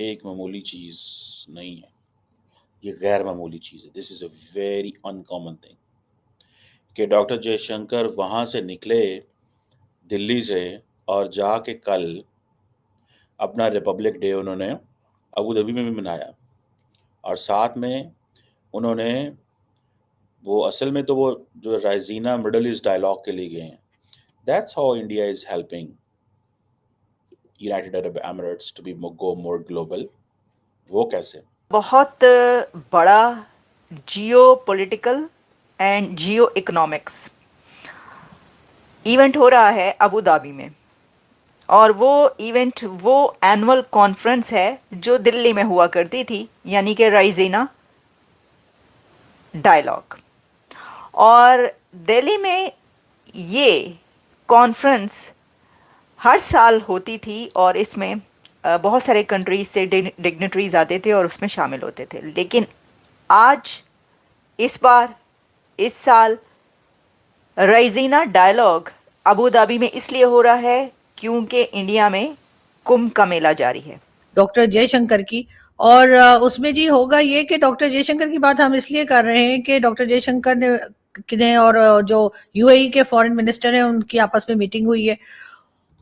एक मामूली चीज़ नहीं है, ये गैर मामूली चीज़ है। This is a very uncommon thing कि डॉक्टर जयशंकर वहाँ से निकले दिल्ली से और जाके कल अपना रिपब्लिक डे उन्होंने अबू धाबी में भी मनाया और साथ में उन्होंने वो असल में तो वो जो राइजीना मिडल ईस्ट डायलॉग के लिए गए हैं। That's how India is helping United Arab Emirates to be go more global. वो कैसे? बहुत बड़ा geo political and geo economics event हो रहा है अबू धाबी में, और वो इवेंट वो एनुअल कॉन्फ्रेंस है जो दिल्ली में हुआ करती थी, यानी कि राइजीना डायलॉग। और दिल्ली में ये कॉन्फ्रेंस हर साल होती थी और इसमें बहुत सारे कंट्रीज से डिग्नेटरीज आते थे और उसमें शामिल होते थे। लेकिन आज इस बार इस साल राइजीना डायलॉग अबू धाबी में इसलिए हो रहा है क्योंकि इंडिया में कुंभ का मेला जारी है डॉक्टर जयशंकर की। और उसमें जी होगा ये कि डॉक्टर जयशंकर की बात हम इसलिए कर रहे हैं कि डॉक्टर जयशंकर ने और जो यूएई के फॉरेन मिनिस्टर हैं उनकी आपस में मीटिंग हुई है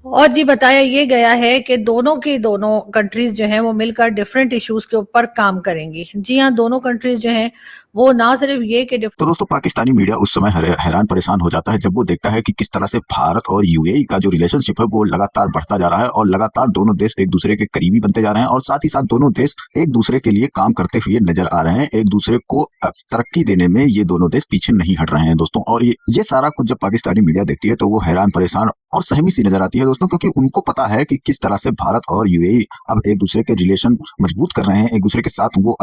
और जी बताया ये गया है कि दोनों की दोनों कंट्रीज जो हैं वो मिलकर डिफरेंट इश्यूज के ऊपर काम करेंगी। जी हाँ, दोनों कंट्रीज जो हैं वो ना सिर्फ ये कि तो दोस्तों पाकिस्तानी मीडिया उस समय हैरान परेशान हो जाता है जब वो देखता है कि किस तरह से भारत और यूएई का जो रिलेशनशिप है वो लगातार बढ़ता जा रहा है और लगातार दोनों देश एक दूसरे के करीबी बनते जा रहे हैं और साथ ही साथ दोनों देश एक दूसरे के लिए काम करते हुए नजर आ रहे हैं। एक दूसरे को तरक्की देने में ये दोनों देश पीछे नहीं हट रहे हैं दोस्तों। और ये सारा कुछ जब पाकिस्तानी मीडिया देखती है तो वो हैरान परेशान और सहमी सी नजर आती है दोस्तों, क्योंकि उनको पता है कि किस तरह से भारत और यूएई अब एक दूसरे के रिलेशन मजबूत कर रहे हैं, एक दूसरे के साथ वो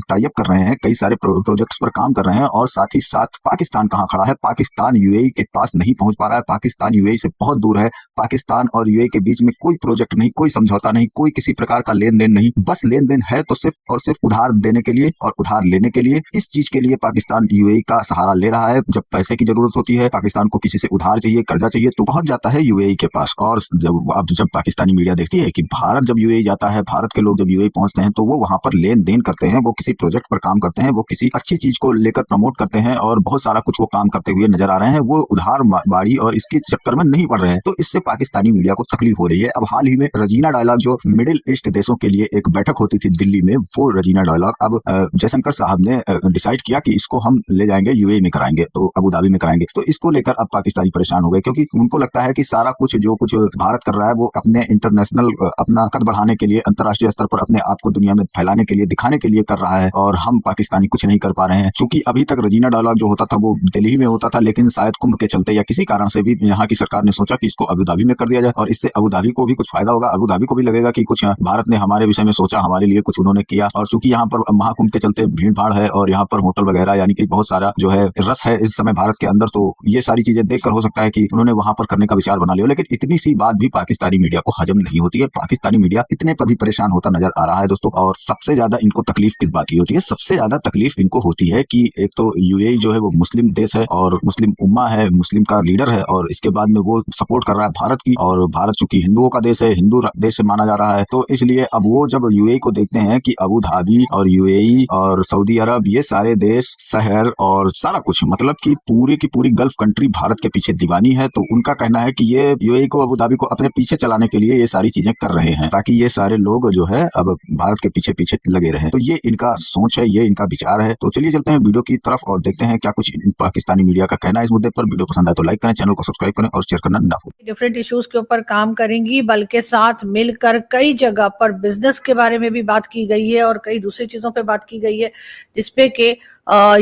टाई अप कर रहे हैं, कई सारे प्रोजेक्ट्स पर काम कर रहे हैं। और साथ ही साथ पाकिस्तान कहाँ खड़ा है, पाकिस्तान यूएई के पास नहीं पहुंच पा रहा है, पाकिस्तान यूएई से बहुत दूर है, पाकिस्तान और यूएई के बीच में कोई प्रोजेक्ट नहीं, कोई समझौता नहीं, कोई किसी प्रकार का लेन देन नहीं, बस लेन देन है तो सिर्फ और सिर्फ उधार देने के लिए और उधार लेने के लिए। इस चीज के लिए पाकिस्तान यूएई का सहारा ले रहा है। जब पैसे की जरूरत होती है, पाकिस्तान को किसी से उधार चाहिए, कर्जा चाहिए, तो पहुंच जाता है यूएई के पास। और जब पाकिस्तानी मीडिया देखती है कि भारत जब यूएई जाता है, भारत के लोग जब यूएई पहुंचते हैं तो वो वहां पर लेन देन करते हैं, वो किसी प्रोजेक्ट पर काम करते हैं, वो किसी अच्छी चीज को लेकर प्रमोट करते हैं और बहुत सारा कुछ वो काम करते हुए नजर आ रहे हैं। वो उधार बाड़ी और इसके चक्कर में नहीं पड़ रहे हैं, तो इससे पाकिस्तानी मीडिया को तकलीफ हो रही है। अब हाल ही में रजीना डायलॉग जो मिडिल ईस्ट देशों के लिए एक बैठक होती थी दिल्ली में, वो रजीना डायलॉग अब जयशंकर साहब ने डिसाइड किया कि इसको हम ले जाएंगे यूएई में कराएंगे, तो अबू धाबी में कराएंगे। तो इसको लेकर अब पाकिस्तानी परेशान हो गए, क्योंकि उनको लगता है कि सारा कुछ जो कुछ भारत कर रहा है वो अपने इंटरनेशनल अपना कद बढ़ाने के लिए, अंतर्राष्ट्रीय स्तर पर अपने आप को दुनिया में फैलाने के लिए, दिखाने के लिए कर रहा है और हम पाकिस्तानी कुछ नहीं कर पा रहे हैं। चूंकि अभी तक रजीना डायलॉग जो होता था वो दिल्ली में होता था, लेकिन शायद कुंभ के चलते या किसी कारण से भी यहाँ की सरकार ने सोचा कि इसको अबू धाबी में कर दिया जाए और इससे अबू धाबी को भी कुछ फायदा होगा, अबू धाबी को भी लगेगा कि कुछ भारत ने हमारे विषय में सोचा, हमारे लिए कुछ उन्होंने किया। और चूंकि यहाँ पर महाकुंभ के चलते भीड़ भाड़ है और यहाँ पर होटल वगैरह यानी कि बहुत सारा जो है रस है इस समय भारत के अंदर, तो ये सारी चीजें देखकर हो सकता है कि उन्होंने वहां पर करने का विचार बना लिया। लेकिन इतनी सी बात भी पाकिस्तानी मीडिया को हजम नहीं होती है। पाकिस्तानी मीडिया इतने पर भी परेशान होता नजर आ रहा है दोस्तों। और सबसे ज्यादा इनको तकलीफ किस बात की होती है? सबसे ज्यादा तकलीफ इनको होती है कि एक तो यूएई जो है वो मुस्लिम देश है और मुस्लिम उम्मा है, मुस्लिम का लीडर है, और इसके बाद में वो सपोर्ट कर रहा है भारत की, और भारत चूंकि हिंदुओं का देश है, हिंदू देश से माना जा रहा है, तो इसलिए अब वो जब यूएई को देखते हैं कि अबू धाबी और यूएई और सऊदी अरब ये सारे देश, शहर और सारा कुछ मतलब की पूरी गल्फ कंट्री भारत के पीछे दीवानी है, तो उनका कहना है कि ये यूएई को, अबू धाबी को अपने पीछे चलाने के लिए ये सारी चीजें कर रहे हैं ताकि ये सारे लोग जो है अब भारत के पीछे पीछे लगे रहे। तो ये इनका सोच है, ये इनका विचार है। तो चलिए चलते हैं वीडियो की तरफ और देखते हैं क्या कुछ पाकिस्तानी मीडिया का कहना है इस मुद्दे पर। वीडियो पसंद आए तो लाइक करें, चैनल को सब्सक्राइब करें और शेयर करना ना भूलें। डिफरेंट इश्यूज के ऊपर काम करेंगी, बल्कि साथ मिलकर कई जगह पर बिजनेस के बारे में भी बात की गई है और कई दूसरी चीजों पे बात की गई है, जिसपे के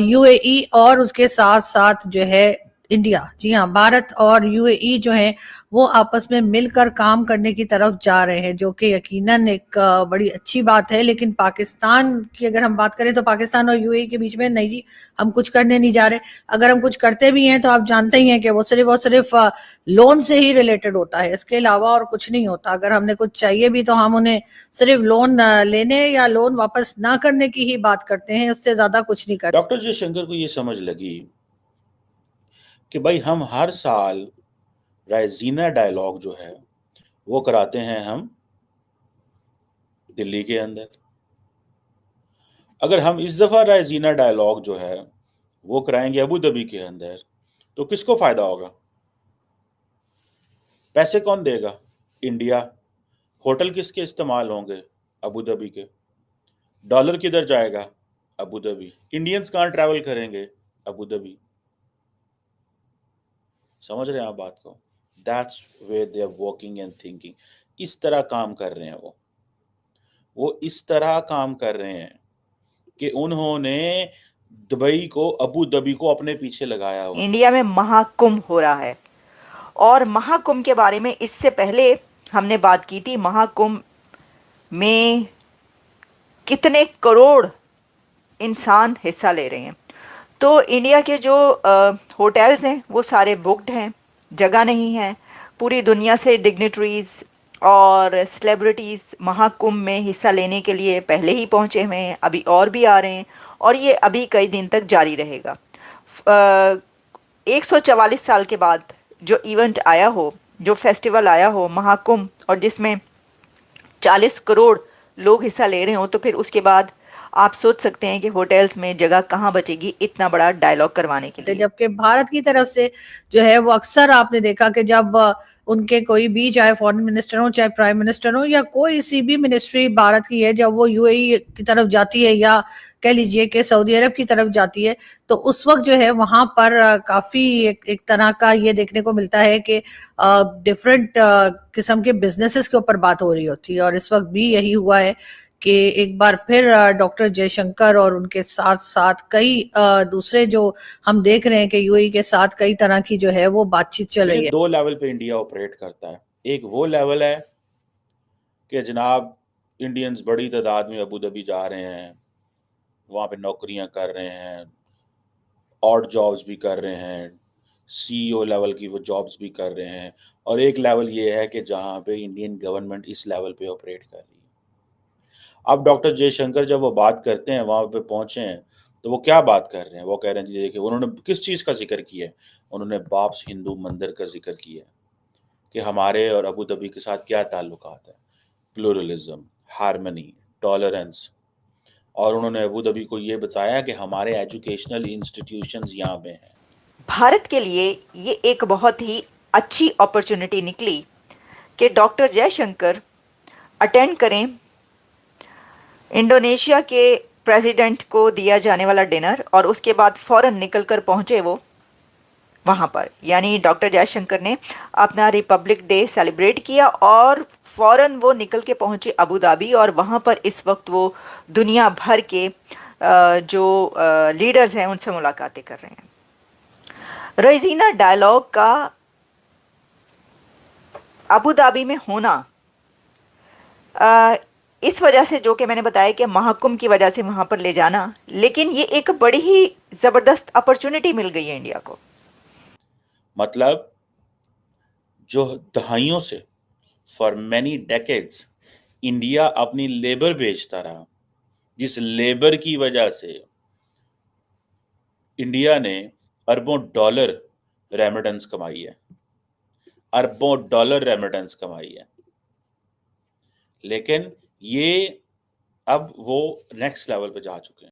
यूएई और उसके साथ साथ जो है इंडिया, जी हाँ, भारत और यूएई जो है वो आपस में मिलकर काम करने की तरफ जा रहे हैं, जो कि यकीनन एक बड़ी अच्छी बात है। लेकिन पाकिस्तान की अगर हम बात करें तो पाकिस्तान और यूएई के बीच में नहीं जी, हम कुछ करने नहीं जा रहे। अगर हम कुछ करते भी हैं तो आप जानते ही हैं कि वो सिर्फ और सिर्फ लोन से ही रिलेटेड होता है, इसके अलावा और कुछ नहीं होता। अगर हमने कुछ चाहिए भी तो हम उन्हें सिर्फ लोन लेने या लोन वापस ना करने की ही बात करते हैं, उससे ज्यादा कुछ नहीं करते। डॉक्टर जयशंकर को ये समझ लगी कि भाई हम हर साल राइजीना डायलॉग जो है वो कराते हैं हम दिल्ली के अंदर। अगर हम इस दफा रायजीना डायलॉग जो है वो कराएंगे अबू धाबी के अंदर, तो किसको फायदा होगा? पैसे कौन देगा? इंडिया। होटल किसके इस्तेमाल होंगे? अबू धाबी के। डॉलर किधर जाएगा? Abu Dhabi. इंडियंस कहाँ ट्रैवल करेंगे? Abu Dhabi. समझ रहे हैं आप बात को? That's where they are working and thinking. इस तरह काम कर रहे हैं वो इस तरह काम कर रहे हैं कि उन्होंने दुबई को, अबू धाबी को अपने पीछे लगाया हुआ। इंडिया में महाकुंभ हो रहा है, और महाकुंभ के बारे में इससे पहले हमने बात की थी। महाकुंभ में कितने करोड़ इंसान हिस्सा ले रहे हैं। तो इंडिया के जो होटल्स हैं वो सारे बुक्ड हैं, जगह नहीं है। पूरी दुनिया से डिग्निटरीज और सेलिब्रिटीज़ महाकुंभ में हिस्सा लेने के लिए पहले ही पहुंचे हुए हैं, अभी और भी आ रहे हैं, और ये अभी कई दिन तक जारी रहेगा। 144 साल के बाद जो इवेंट आया हो, जो फेस्टिवल आया हो महाकुंभ, और जिसमें 40 करोड़ लोग हिस्सा ले रहे हो, तो फिर उसके बाद आप सोच सकते हैं कि होटल्स में जगह कहाँ बचेगी इतना बड़ा डायलॉग करवाने के लिए। जबकि भारत की तरफ से जो है वो अक्सर आपने देखा कि जब उनके कोई भी, चाहे फॉरेन मिनिस्टर हो, चाहे प्राइम मिनिस्टर हो, या कोई सी भी मिनिस्ट्री भारत की है, जब वो यूएई की तरफ जाती है या कह लीजिए कि सऊदी अरब की तरफ जाती है, तो उस वक्त जो है वहां पर काफी एक तरह का ये देखने को मिलता है कि डिफरेंट किस्म के बिजनेसेस के ऊपर बात हो रही होती है। और इस वक्त भी यही हुआ है कि एक बार फिर डॉक्टर जयशंकर और उनके साथ साथ कई दूसरे जो हम देख रहे हैं कि यूएई के साथ कई तरह की जो है वो बातचीत चल रही है। 2 लेवल पे इंडिया ऑपरेट करता है। एक वो लेवल है कि जनाब इंडियंस बड़ी तादाद में अबू धाबी जा रहे हैं, वहाँ पे नौकरियां कर रहे हैं, ऑड जॉब्स भी कर रहे हैं, सीईओ लेवल की वो जॉब्स भी कर रहे हैं। और एक लेवल ये है कि जहाँ पे इंडियन गवर्नमेंट इस लेवल पे ऑपरेट कर रही है। अब डॉक्टर जयशंकर जब वो बात करते हैं, वहाँ पे पहुँचे हैं, तो वो क्या बात कर रहे हैं? वो कह रहे हैं जी देखिए, उन्होंने किस चीज़ का जिक्र किया है? उन्होंने बाब्स हिंदू मंदिर का जिक्र किया है कि हमारे और अबू धाबी के साथ क्या ताल्लुकात है, प्लूरलिज्म, हार्मनी, टॉलरेंस। और उन्होंने अबू धाबी को ये बताया कि हमारे एजुकेशनल इंस्टीट्यूशंस यहाँ पे हैं। भारत के लिए ये एक बहुत ही अच्छी अपॉर्चुनिटी निकली कि डॉक्टर जयशंकर अटेंड करें इंडोनेशिया के प्रेसिडेंट को दिया जाने वाला डिनर, और उसके बाद फ़ौरन निकल कर पहुँचे वो वहाँ पर। यानी डॉक्टर जयशंकर ने अपना रिपब्लिक डे सेलिब्रेट किया और फ़ौरन वो निकल के पहुँचे अबू धाबी, और वहाँ पर इस वक्त वो दुनिया भर के जो लीडर्स हैं उनसे मुलाकातें कर रहे हैं। रायजीना डायलॉग का अबू धाबी में होना इस वजह से, जो कि मैंने बताया कि महाकुंभ की वजह से वहाँ पर ले जाना, लेकिन ये एक बड़ी ही ज़बरदस्त अपॉर्चुनिटी मिल गई है इंडिया को। मतलब जो दहाइयों से, फॉर मैनी डेकेड्स, इंडिया अपनी लेबर बेचता रहा, जिस लेबर की वजह से इंडिया ने अरबों डॉलर रेमिटेंस कमाई है, अरबों डॉलर रेमिटेंस कमाई है। लेकिन ये अब वो नेक्स्ट लेवल पे जा चुके हैं।